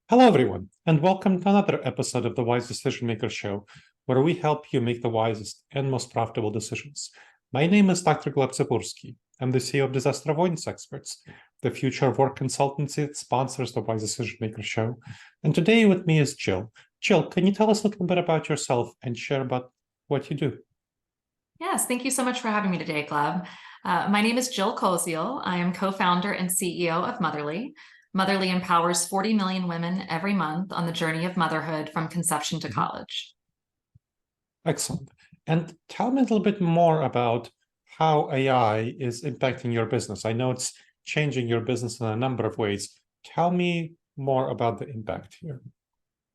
Hello, everyone, and welcome to another episode of the Wise Decision Maker Show, where we help you make the wisest and most profitable decisions. My name is Dr. Gleb Tsipursky. I'm the CEO of Disaster Avoidance Experts, the future of work consultancy that sponsors the Wise Decision Maker Show. And today with me is Jill. Jill, can you tell us a little bit about yourself and share about what you do? Yes, thank you so much for having me today, Gleb. My name is Jill Koziol. I am co-founder and CEO of Motherly. Motherly empowers 40 million women every month on the journey of motherhood from conception to college. Excellent. And tell me a little bit more about how AI is impacting your business. I know it's changing your business in a number of ways. Tell me more about the impact here.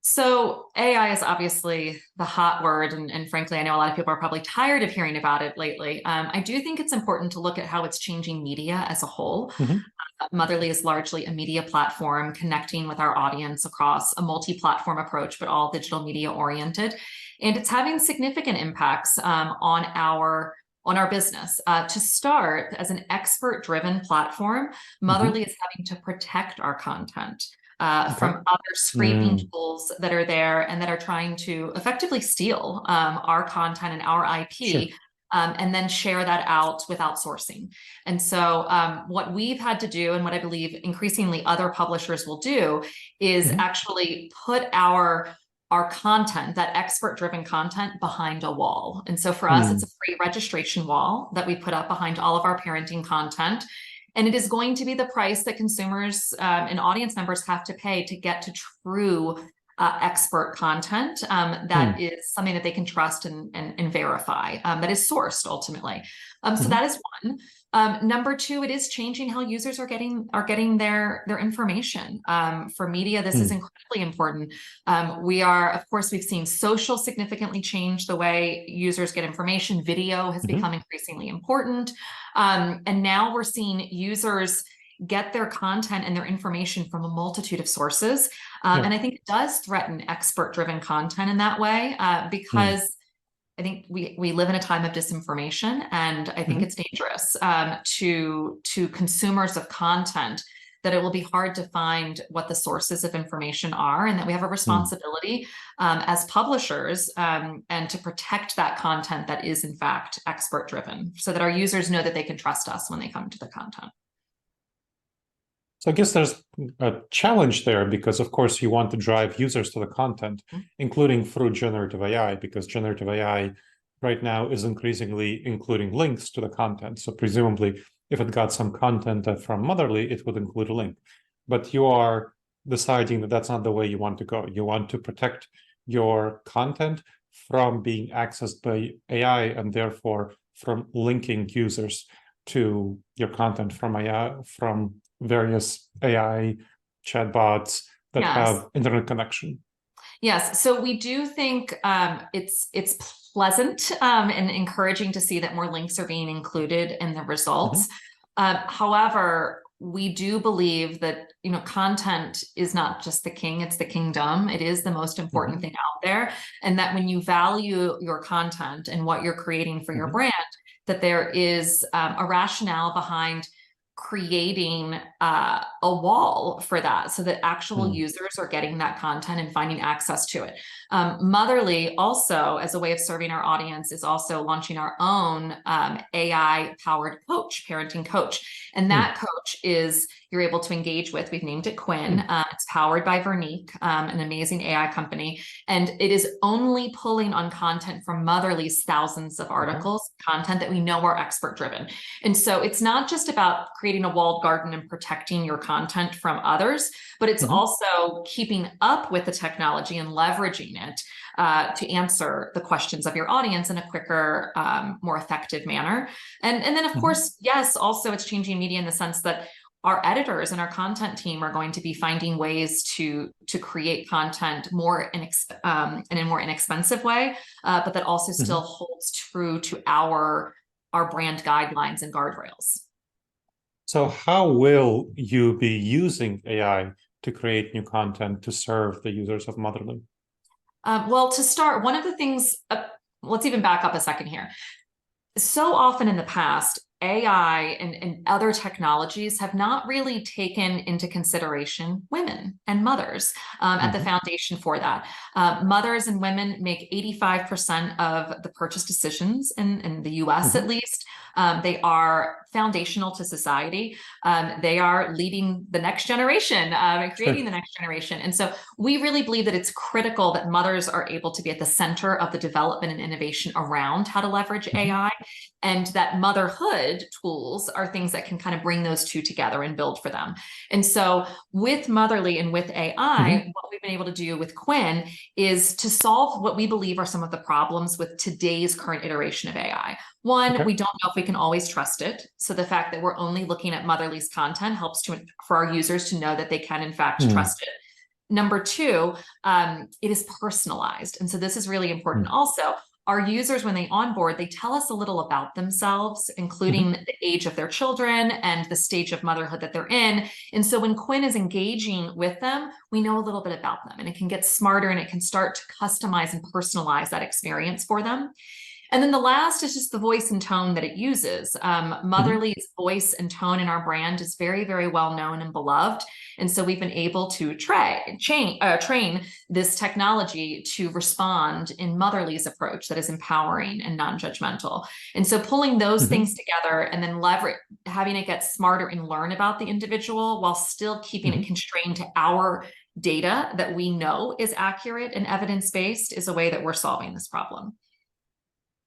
So AI is obviously the hot word, and frankly, I know a lot of people are probably tired of hearing about it lately. I do think it's important to look at how it's changing media as a whole. Motherly is largely a media platform connecting with our audience across a multi-platform approach, but all digital media oriented. And it's having significant impacts on our business. To start, as an expert-driven platform, Motherly is having to protect our content from other scraping tools that are there and that are trying to effectively steal our content and our IP. Sure. And then share that out with outsourcing. And so what we've had to do, and what I believe increasingly other publishers will do, is actually put our content, that expert-driven content, behind a wall. And so for us, it's a free registration wall that we put up behind all of our parenting content. And it is going to be the price that consumers and audience members have to pay to get to true expert content that is something that they can trust and verify, that is sourced ultimately. So that is one. Number two, it is changing how users are getting their information. For media, this is incredibly important. Of course, we've seen social significantly change the way users get information. Video has become increasingly important. And now we're seeing users get their content and their information from a multitude of sources. And I think it does threaten expert-driven content in that way, because I think we live in a time of disinformation, and I think it's dangerous to consumers of content, that it will be hard to find what the sources of information are, and that we have a responsibility as publishers and to protect that content that is in fact expert-driven, so that our users know that they can trust us when they come to the content. So I guess there's a challenge there because, of course, you want to drive users to the content, including through generative AI, because generative AI right now is increasingly including links to the content. So presumably, if it got some content from Motherly, it would include a link. But you are deciding that that's not the way you want to go. You want to protect your content from being accessed by AI and therefore from linking users to your content from AI, from various AI chatbots that have internet connection. Yes, so we do think it's pleasant and encouraging to see that more links are being included in the results. However, we do believe that content is not just the king, it's the kingdom. It is the most important thing out there, and that when you value your content and what you're creating for your brand, that there is a rationale behind creating a wall for that, so that actual users are getting that content and finding access to it. Motherly also, as a way of serving our audience, is also launching our own AI-powered coach, parenting coach. And that coach you're able to engage with. We've named it Quinn. It's powered by Vernique, an amazing AI company. And it is only pulling on content from Motherly's thousands of articles, content that we know are expert-driven. And so it's not just about creating a walled garden and protecting your content from others, but it's also keeping up with the technology and leveraging it to answer the questions of your audience in a quicker, more effective manner. And then, of course, yes, also it's changing media in the sense that our editors and our content team are going to be finding ways to create content in a more inexpensive way, but that also still holds true to our brand guidelines and guardrails. So how will you be using AI to create new content to serve the users of Motherly? Well, to start, one of the things, let's even back up a second here. So often in the past, AI and other technologies have not really taken into consideration women and mothers at the foundation for that. Mothers and women make 85% of the purchase decisions in the US at least. They are foundational to society. They are leading the next generation, creating the next generation. And so we really believe that it's critical that mothers are able to be at the center of the development and innovation around how to leverage AI, and that motherhood tools are things that can kind of bring those two together and build for them. And so with Motherly and with AI, what we've been able to do with Quinn is to solve what we believe are some of the problems with today's current iteration of AI. One, we don't know if we can always trust it. So the fact that we're only looking at Motherly's content helps for our users to know that they can in fact trust it. Number two, it is personalized. And so this is really important also. Our users, when they onboard, they tell us a little about themselves, including the age of their children and the stage of motherhood that they're in. And so when Quinn is engaging with them, we know a little bit about them, and it can get smarter and it can start to customize and personalize that experience for them. And then the last is just the voice and tone that it uses. Motherly's voice and tone in our brand is very, very well known and beloved. And so we've been able to train this technology to respond in Motherly's approach that is empowering and non-judgmental. And so pulling those things together and then having it get smarter and learn about the individual while still keeping it constrained to our data that we know is accurate and evidence-based is a way that we're solving this problem.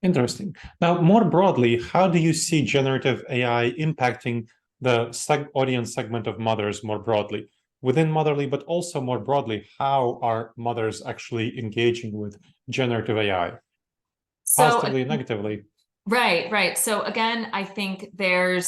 Interesting. Now, more broadly, how do you see generative AI impacting the audience segment of mothers more broadly within Motherly, but also more broadly, how are mothers actually engaging with generative AI, positively and negatively? Right. So again, I think there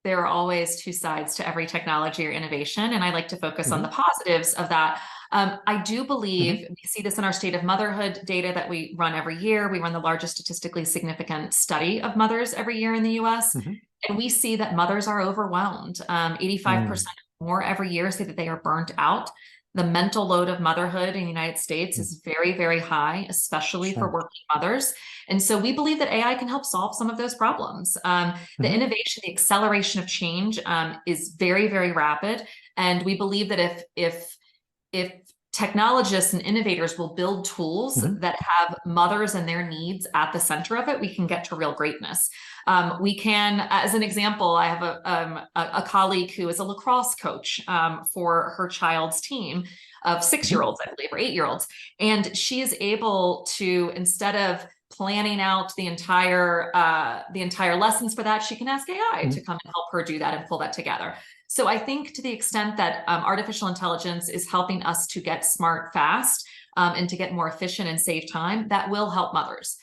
are always two sides to every technology or innovation, and I like to focus on the positives of that. I do believe we see this in our state of motherhood data that we run every year. We run the largest statistically significant study of mothers every year in the US. And we see that mothers are overwhelmed. 85% more every year say that they are burnt out. The mental load of motherhood in the United States is very, very high, especially for working mothers. And so we believe that AI can help solve some of those problems. The innovation, the acceleration of change is very, very rapid. And we believe that if technologists and innovators will build tools that have mothers and their needs at the center of it, we can get to real greatness. We can, as an example, I have a colleague who is a lacrosse coach for her child's team of 6-year-olds, I believe, or 8-year-olds. And she is able to, instead of planning out the entire lessons for that, she can ask AI to come and help her do that and pull that together. So I think to the extent that artificial intelligence is helping us to get smart fast and to get more efficient and save time, that will help mothers.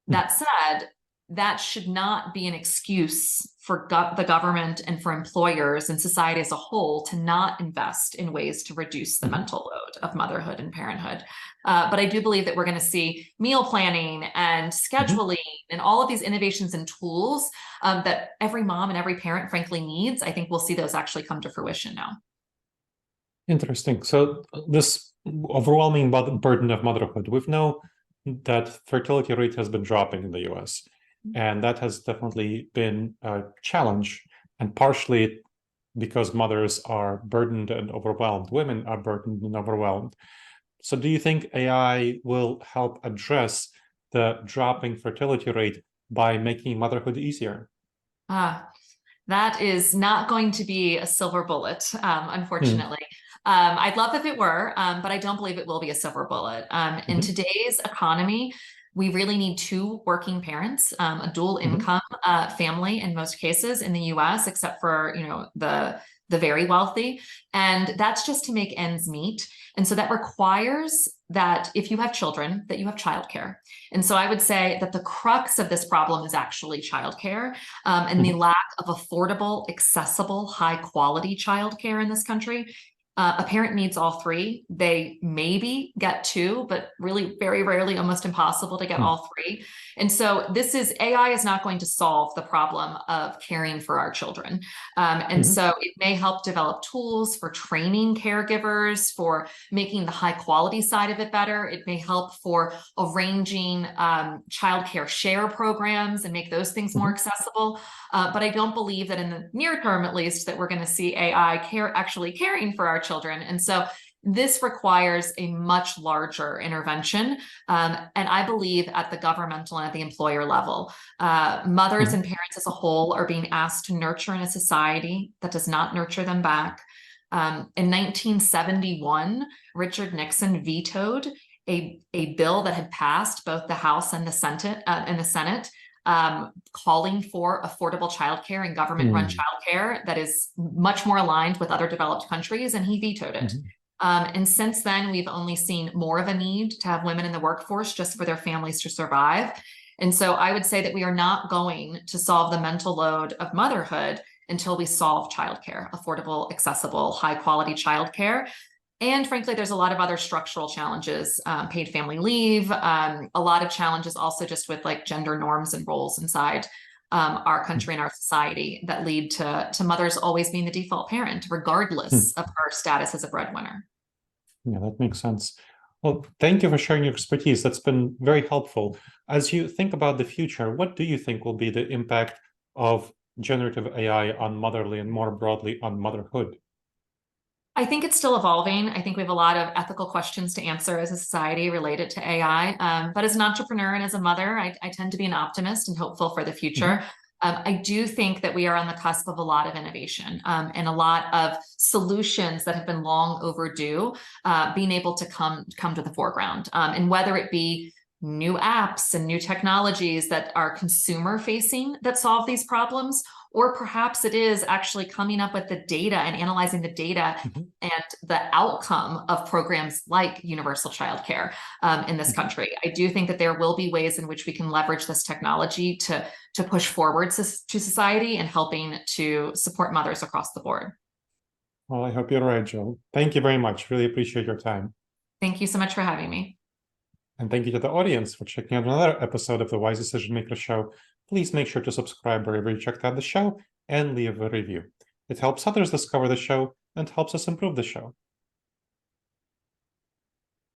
That said, that should not be an excuse for the government and for employers and society as a whole to not invest in ways to reduce the mental load of motherhood and parenthood. But I do believe that we're going to see meal planning and scheduling and all of these innovations and tools that every mom and every parent, frankly, needs. I think we'll see those actually come to fruition now. Interesting. So this overwhelming burden of motherhood, we've known that fertility rate has been dropping in the US. And that has definitely been a challenge, and partially because mothers are burdened and overwhelmed. Women are burdened and overwhelmed. So do you think AI will help address the dropping fertility rate by making motherhood easier? That is not going to be a silver bullet, unfortunately. I'd love if it were, but I don't believe it will be a silver bullet. In today's economy, we really need 2 working parents, a dual income family in most cases in the US, except for, the very wealthy. And that's just to make ends meet. And so that requires that if you have children, that you have childcare. And so I would say that the crux of this problem is actually childcare and the lack of affordable, accessible, high quality childcare in this country. A parent needs all three. They maybe get two, but really very rarely, almost impossible to get all three. And so AI is not going to solve the problem of caring for our children. And so it may help develop tools for training caregivers, for making the high quality side of it better. It may help for arranging childcare share programs and make those things more accessible. But I don't believe that in the near term, at least, that we're going to see AI actually caring for our children. And so this requires a much larger intervention. And I believe at the governmental and at the employer level, mothers and parents as a whole are being asked to nurture in a society that does not nurture them back. In 1971, Richard Nixon vetoed a bill that had passed both the House and the Senate, calling for affordable childcare and government-run childcare that is much more aligned with other developed countries, and he vetoed it. And since then, we've only seen more of a need to have women in the workforce just for their families to survive. And so I would say that we are not going to solve the mental load of motherhood until we solve childcare, affordable, accessible, high-quality childcare. And frankly, there's a lot of other structural challenges, paid family leave, a lot of challenges also just with like gender norms and roles inside our country and our society that lead to mothers always being the default parent, regardless of her status as a breadwinner. Yeah, that makes sense. Well, thank you for sharing your expertise. That's been very helpful. As you think about the future, what do you think will be the impact of generative AI on motherly and more broadly on motherhood? I think it's still evolving. I think we have a lot of ethical questions to answer as a society related to AI. But as an entrepreneur and as a mother, I tend to be an optimist and hopeful for the future. I do think that we are on the cusp of a lot of innovation and a lot of solutions that have been long overdue being able to come to the foreground. And whether it be new apps and new technologies that are consumer facing that solve these problems, or perhaps it is actually coming up with the data and analyzing the data and the outcome of programs like universal childcare in this country. I do think that there will be ways in which we can leverage this technology to push forward to society and helping to support mothers across the board. Well, I hope you're right, Jill. Thank you very much. Really appreciate your time. Thank you so much for having me. And thank you to the audience for checking out another episode of the Wise Decision Maker Show. Please make sure to subscribe wherever you checked out the show and leave a review. It helps others discover the show and helps us improve the show.